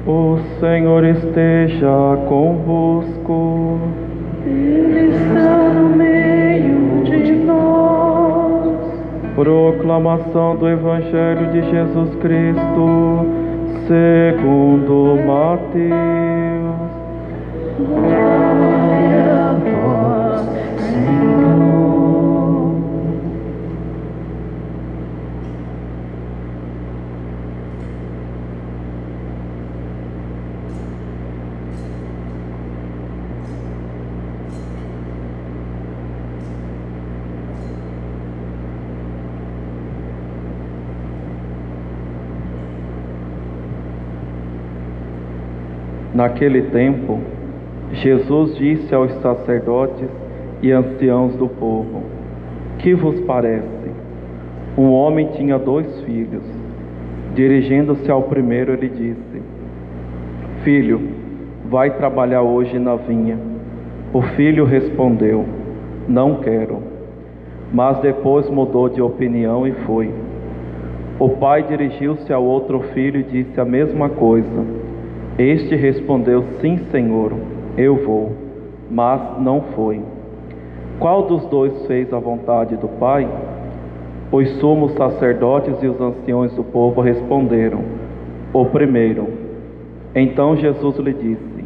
O Senhor esteja convosco. Ele está no meio de nós. Proclamação do Evangelho de Jesus Cristo, segundo Mateus. Glória a vós, Senhor. Naquele tempo, Jesus disse aos sacerdotes e anciãos do povo: Que vos parece? Um homem tinha 2 filhos. Dirigindo-se ao primeiro, ele disse: Filho, vai trabalhar hoje na vinha. O filho respondeu: Não quero. Mas depois mudou de opinião e foi. O pai dirigiu-se ao outro filho e disse a mesma coisa. Este respondeu: Sim, Senhor, eu vou. Mas não foi. Qual dos 2 fez a vontade do Pai? Os sumos sacerdotes e os anciões do povo responderam: O primeiro. Então Jesus lhe disse: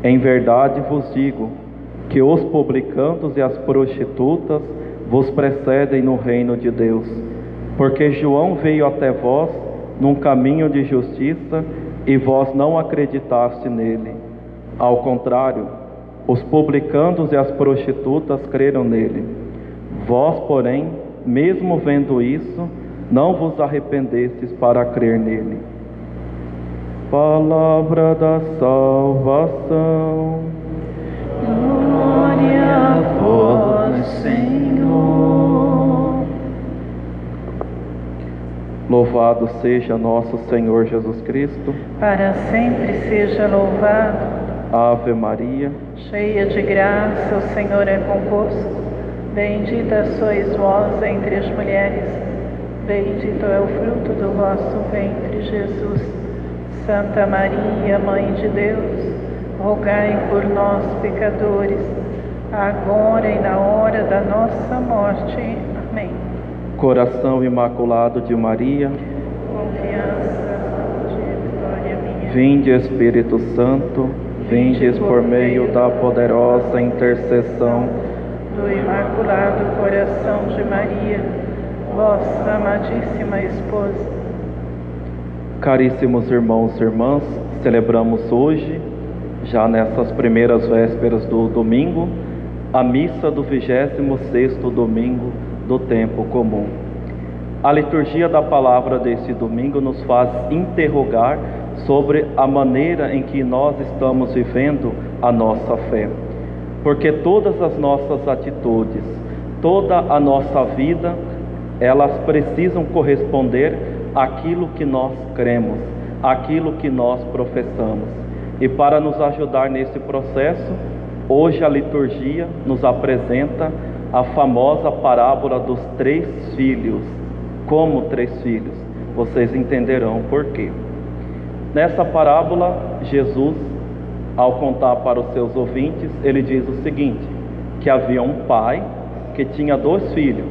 Em verdade vos digo que os publicanos e as prostitutas vos precedem no reino de Deus. Porque João veio até vós num caminho de justiça e vós não acreditaste nele. Ao contrário, os publicanos e as prostitutas creram nele. Vós, porém, mesmo vendo isso, não vos arrependestes para crer nele. Palavra da salvação. Glória a vós, Senhor. Louvado seja nosso Senhor Jesus Cristo. Para sempre seja louvado. Ave Maria, Cheia de graça, o Senhor é convosco. Bendita sois vós entre as mulheres. Bendito é o fruto do vosso ventre, Jesus. Santa Maria, Mãe de Deus, rogai por nós, pecadores, agora e na hora da nossa morte. Amém. Coração Imaculado de Maria, Confiança, saúde e vitória minha. vinde Espírito Santo, vindes por meio da poderosa intercessão Do Imaculado Coração de Maria, vossa amadíssima esposa. Caríssimos irmãos e irmãs, celebramos hoje, já nessas primeiras vésperas do domingo, a missa do 26º domingo do tempo comum. A liturgia da palavra desse domingo nos faz interrogar sobre a maneira em que nós estamos vivendo a nossa fé. Porque todas as nossas atitudes, toda a nossa vida, elas precisam corresponder àquilo que nós cremos, àquilo que nós professamos. E para nos ajudar nesse processo, hoje a liturgia nos apresenta a famosa parábola dos 3 filhos. Como 3 filhos? Vocês entenderão por quê. Nessa parábola, Jesus, ao contar para os seus ouvintes, ele diz o seguinte: que havia um pai que tinha 2 filhos.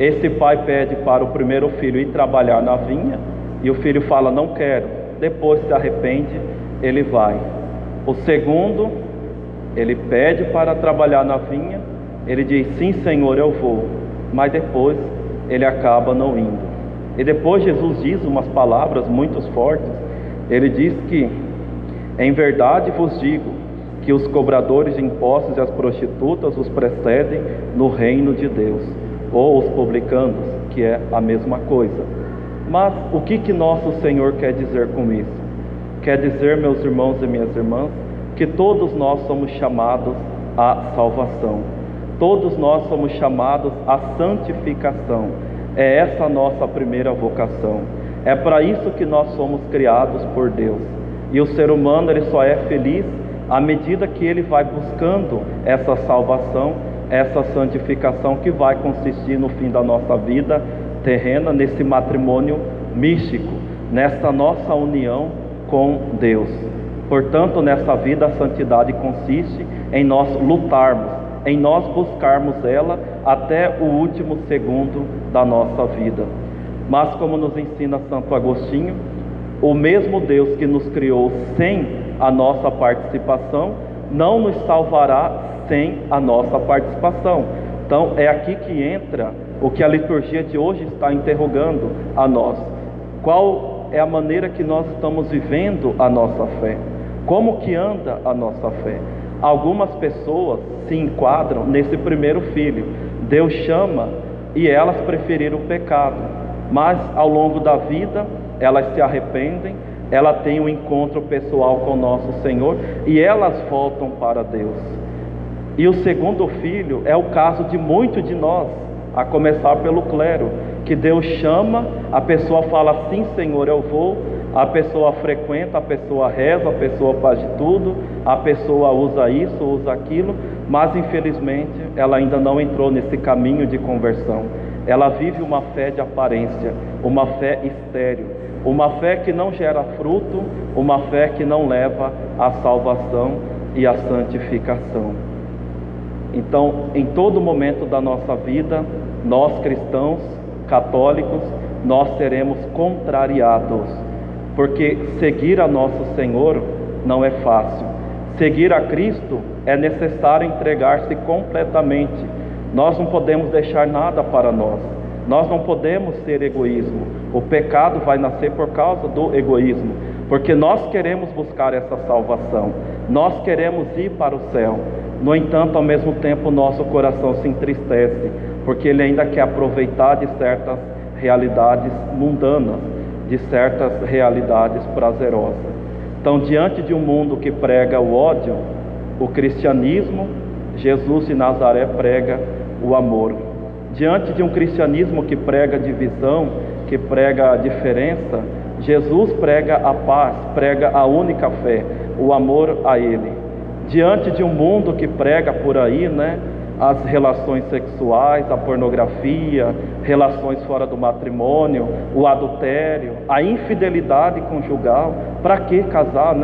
Esse pai pede para o primeiro filho ir trabalhar na vinha, e o filho fala: não quero. Depois se arrepende, ele vai. O segundo, ele pede para trabalhar na vinha, ele diz: sim, Senhor, eu vou. Mas depois ele acaba não indo. E depois Jesus diz umas palavras muito fortes. Ele diz que: em verdade vos digo que os cobradores de impostos e as prostitutas os precedem no reino de Deus, ou os publicanos, que é a mesma coisa. Mas o que nosso Senhor quer dizer com isso? Quer dizer, meus irmãos e minhas irmãs, que todos nós somos chamados à salvação. Todos nós somos chamados à santificação. É essa a nossa primeira vocação. É para isso que nós somos criados por Deus. E o ser humano, ele só é feliz à medida que ele vai buscando essa salvação, essa santificação que vai consistir no fim da nossa vida terrena, nesse matrimônio místico, nessa nossa união com Deus. Portanto, nessa vida, a santidade consiste em nós lutarmos, em nós buscarmos ela até o último segundo da nossa vida. Mas, como nos ensina Santo Agostinho, o mesmo Deus que nos criou sem a nossa participação, não nos salvará sem a nossa participação. Então, é aqui que entra o que a liturgia de hoje está interrogando a nós. Qual é a maneira que nós estamos vivendo a nossa fé? Como que anda a nossa fé? Algumas pessoas se enquadram nesse primeiro filho. Deus chama e elas preferiram o pecado. Mas ao longo da vida, elas se arrependem, elas têm um encontro pessoal com o nosso Senhor e elas voltam para Deus. E o segundo filho é o caso de muitos de nós, a começar pelo clero, que Deus chama, a pessoa fala, sim Senhor, eu vou, a pessoa frequenta, a pessoa reza, a pessoa faz de tudo, a pessoa usa isso, usa aquilo, mas infelizmente ela ainda não entrou nesse caminho de conversão. Ela vive uma fé de aparência, uma fé estéril, uma fé que não gera fruto, uma fé que não leva à salvação e à santificação. Então, em todo momento da nossa vida, nós cristãos, católicos, nós seremos contrariados, porque seguir a nosso Senhor não é fácil. Seguir a Cristo é necessário entregar-se completamente. Nós não podemos deixar nada para nós. Nós não podemos ser egoísmo. O pecado vai nascer por causa do egoísmo, porque nós queremos buscar essa salvação. Nós queremos ir para o céu. No entanto, ao mesmo tempo, nosso coração se entristece, porque ele ainda quer aproveitar de certas realidades mundanas, de certas realidades prazerosas. Então, diante de um mundo que prega o ódio, o cristianismo, Jesus de Nazaré prega o amor. Diante de um cristianismo que prega divisão, que prega a diferença, Jesus prega a paz, prega a única fé, o amor a Ele. Diante de um mundo que prega por aí, as relações sexuais, a pornografia, relações fora do matrimônio, o adultério, a infidelidade conjugal, para que casar,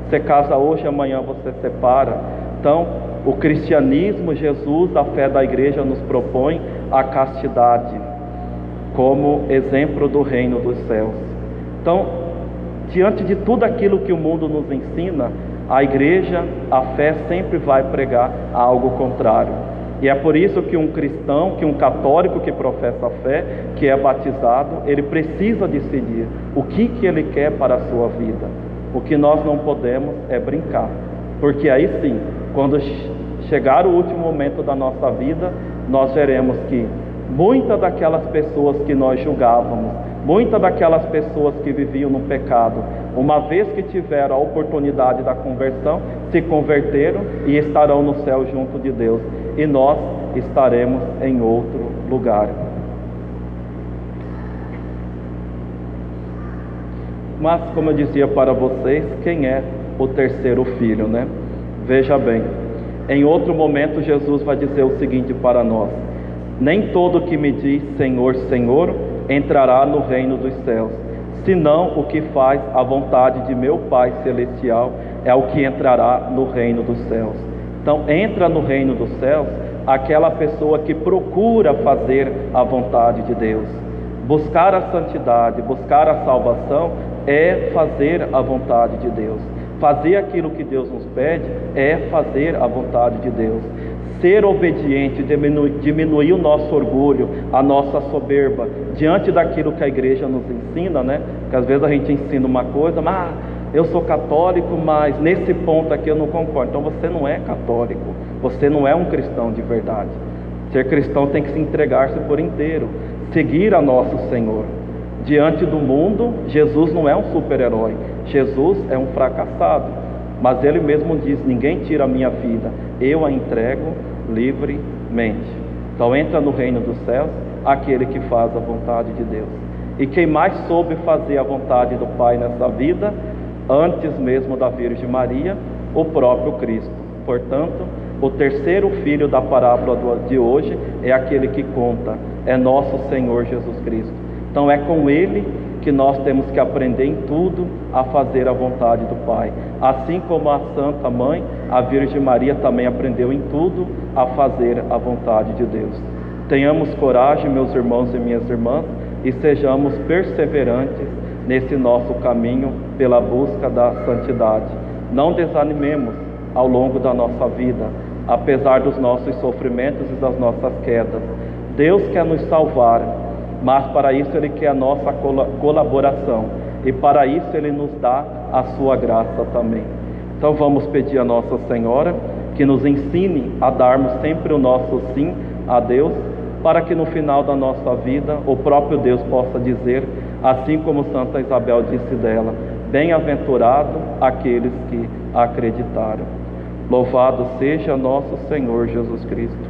Você casa hoje, amanhã você separa. Então, o cristianismo, Jesus, a fé da igreja nos propõe a castidade como exemplo do reino dos céus. Então, diante de tudo aquilo que o mundo nos ensina, a igreja, a fé sempre vai pregar algo contrário. E é por isso que um cristão, que um católico que professa a fé, que é batizado, ele precisa decidir o que ele quer para a sua vida. O que nós não podemos é brincar, porque aí sim, quando chegar o último momento da nossa vida, nós veremos que muitas daquelas pessoas que nós julgávamos, muitas daquelas pessoas que viviam no pecado, uma vez que tiveram a oportunidade da conversão, se converteram e estarão no céu junto de Deus, e nós estaremos em outro lugar. Mas, como eu dizia para vocês, quem é o terceiro filho, Veja bem, em outro momento Jesus vai dizer o seguinte para nós: nem todo que me diz Senhor, Senhor, entrará no reino dos céus, senão o que faz a vontade de meu Pai Celestial é o que entrará no reino dos céus. Então, entra no reino dos céus aquela pessoa que procura fazer a vontade de Deus. Buscar a santidade, buscar a salvação é fazer a vontade de Deus. Fazer aquilo que Deus nos pede é fazer a vontade de Deus. Ser obediente, diminuir o nosso orgulho, a nossa soberba, diante daquilo que a igreja nos ensina, Porque às vezes a gente ensina uma coisa, mas eu sou católico, mas nesse ponto aqui eu não concordo. Então você não é católico, você não é um cristão de verdade. Ser cristão tem que se entregar-se por inteiro, seguir a nosso Senhor. Diante do mundo, Jesus não é um super-herói, Jesus é um fracassado, mas Ele mesmo diz: ninguém tira a minha vida, eu a entrego livremente. Então entra no reino dos céus aquele que faz a vontade de Deus. E quem mais soube fazer a vontade do Pai nessa vida, antes mesmo da Virgem Maria, o próprio Cristo. Portanto, o terceiro filho da parábola de hoje é aquele que conta, é nosso Senhor Jesus Cristo. Então é com Ele que nós temos que aprender em tudo a fazer a vontade do Pai. Assim como a Santa Mãe, a Virgem Maria, também aprendeu em tudo a fazer a vontade de Deus. Tenhamos coragem, meus irmãos e minhas irmãs, e sejamos perseverantes nesse nosso caminho pela busca da santidade. Não desanimemos ao longo da nossa vida, apesar dos nossos sofrimentos e das nossas quedas. Deus quer nos salvar, mas para isso Ele quer a nossa colaboração, e para isso Ele nos dá a sua graça também. Então vamos pedir a Nossa Senhora que nos ensine a darmos sempre o nosso sim a Deus, para que no final da nossa vida o próprio Deus possa dizer, assim como Santa Isabel disse dela: bem-aventurado aqueles que acreditaram. Louvado seja nosso Senhor Jesus Cristo.